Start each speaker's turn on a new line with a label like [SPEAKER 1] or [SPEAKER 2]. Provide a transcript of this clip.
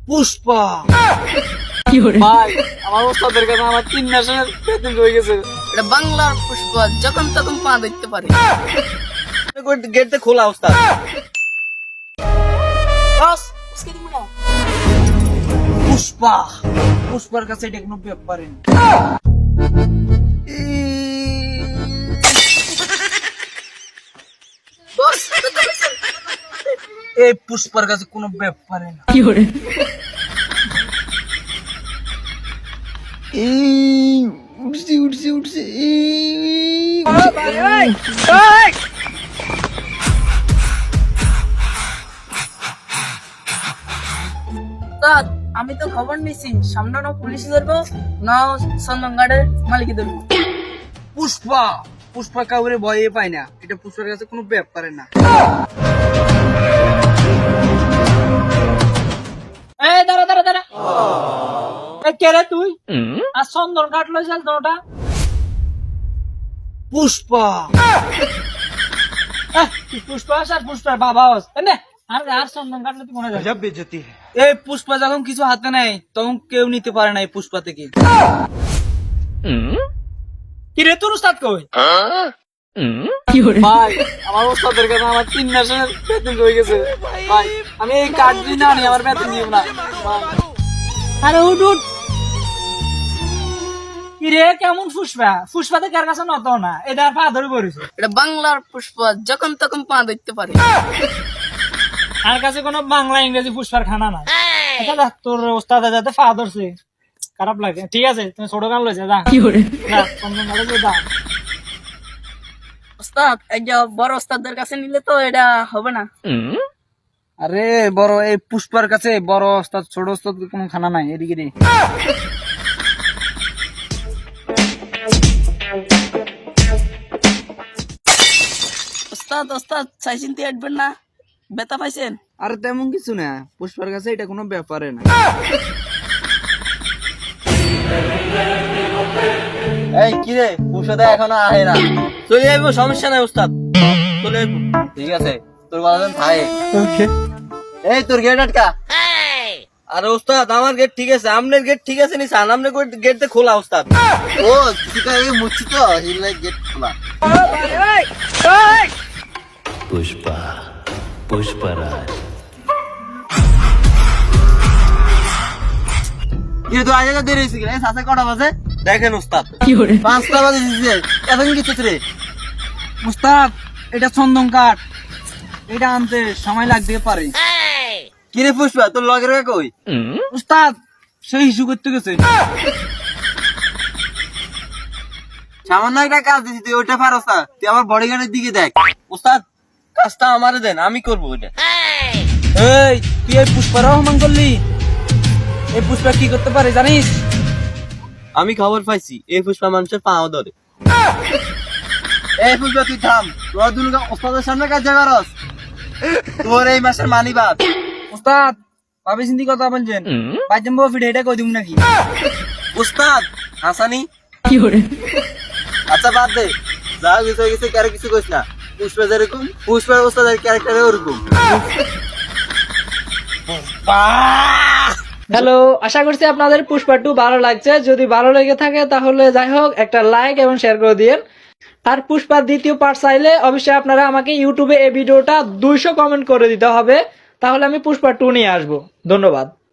[SPEAKER 1] পুষ্পা।
[SPEAKER 2] ভাই আমার ওস্তাদের কাছে আমার 3 মাসের বেতন হয়ে গেছে।
[SPEAKER 3] এটা বাংলার পুষ্পা, যখন তখন পা ধরতে পারে।
[SPEAKER 1] গেটটা খোলা ওস্তাদ।
[SPEAKER 3] বস, উসকে দিবো না।
[SPEAKER 1] পুষ্পা, পুষ্পার কাছে এটা কোনো ব্যাপার না।
[SPEAKER 3] বস, বেতন হয়েছে।
[SPEAKER 1] এই পুষ্পার কাছে কোনো ব্যাপার না। উঠছে উঠছে উঠছে।
[SPEAKER 3] উস্তাদ, আমি তো খবর নিছি, সামনে না পুলিশ ধরবো না সন্দন গার্ডের মালিক ধরবো।
[SPEAKER 1] পুষ্পা, পুষ্পা কাউরে ভয়ে পায় না, এটা পুষ্পার কাছে কোনো ব্যাপার না।
[SPEAKER 2] এই দাঁড়া দাঁড়া দাঁড়া, এই কে রে তুই? আর চন্দন কাঠ লইছ তোটা?
[SPEAKER 1] পুষ্পা,
[SPEAKER 2] তুই পুষ্পা আস আর পুষ্পার বাবা আস। এনে আর চন্দন কাঠ তুই মনে যাবে।
[SPEAKER 1] এই পুষ্পা যখন কিছু হাতে নেয় তখন কেউ নিতে পারে না এই পুষ্পা থেকে।
[SPEAKER 2] কি রে তোর উস্তাদ কই? ভাই আমার ওস্তাদের কাছে আমার 3 মাসের বেতন হয়ে গেছে। ভাই আমি এই কার্ড দিই না, আমি আমার বেতন দিব না। আরে উঠ উঠ। কি রে কেমন পুষ্পা? পুষ্পাতে কার কাছে নত না, এটা পা ধরে পড়েছে।
[SPEAKER 3] এটা বাংলার পুষ্পা, যখন তখন পা ধরতে পারে।
[SPEAKER 2] আর কাছে কোনো বাংলা ইংরেজি পুষ্পার খানা নাই। এটা দেখ তোর ওস্তাদে যাতে পা ধরছে, খারাপ লাগে। ঠিক আছে তুমি ছোট গান লইছে, যা যা, চন্দন গাড়ি যা।
[SPEAKER 3] ওস্তাদ, এই যে বড় ওস্তাদের কাছে নিলে তো এটা হবে না।
[SPEAKER 1] আরে বড় এই পুষ্পার কাছে বড় ওস্তাদ ছোট ওস্তাদ কোনো খানা নাই, এদিকে দে।
[SPEAKER 3] ওস্তাদ ওস্তাদ, চাই চিনতে আসবেন না, বেতা পাইছেন?
[SPEAKER 1] আর তেমন কিছু না, পুষ্পার কাছে এটা কোনো ব্যাপারে না। এই কি রে, পুষ্পা এখনো আহে না? চলে যাইবো, সমস্যা নাই ওস্তাদ, চলে যাইবো। ঠিক আছে, তোর বাজান থাকে। এই তোর গেট আটকা। আরে ওস্তাদ আমার গেট ঠিক আছে, আপনার গেট ঠিক আছে নি? সান আপনার গেট খোলা ওস্তাদ। ও ঠিক আছে, মুচ্ছি তো এই গেট খোলা।
[SPEAKER 4] पुष्पा पुष्पराज
[SPEAKER 1] ये तो आजा देरी হইছে কিনা? সাসে কটা বাজে দেখেন ওস্তাদ? 5টা বাজে দিছে, এখন কিছু রে ওস্তাদ। এটা চন্দন কাঠ, এটা আনতে সময় লাগতে পারে। কি রে পুষ্পা, তোর লগের কই? ওস্তাদ সেই ইস্যু করতে গেছে। সামান্য একটা কাজ দিছি, তুই ওইটা পারস না? তুই আমার বডিগার্ডের দিকে দেখ। ওস্তাদ কাজটা আমারে দেন, আমি করবো ওইটা। এই তুই এই পুষ্পার অপমান করলি? এই পুষ্পা কি করতে পারে জানিস? আমি খবর পাইছি এই পুষ্পা মানুষের পাও ধরে। এই পুষ্পা তুই থাম, তোর দুর্গা ওস্তাদের সামনে কাজ করস, তোর এই মাসের মানি বাদ। ওস্তাদ ভাবি চিন্তি কথা বলছেন, পাইজাম বাবু ফিরে এটা কই দিম নাকি? ওস্তাদ হাসানি আচ্ছা বাদ দে, যা কিছু হয়ে গেছে, কারে কিছু কইস না। পুষ্পা যেরকম, পুষ্পার ওস্তাদের ক্যারেক্টার ওরকম।
[SPEAKER 2] হ্যালো, আশা করছি আপনাদের পুষ্পা 2 ভালো লাগছে। যদি ভালো লেগে থাকে তাহলে যাই হোক একটা লাইক এবং শেয়ার করে দিন। আর পুষ্পার দ্বিতীয় পার্ট চাইলে অবশ্যই আপনারা আমাকে ইউটিউবে এই ভিডিওটা 200 কমেন্ট করে দিতে হবে, তাহলে আমি পুষ্পা 2 নিয়ে আসবো। ধন্যবাদ।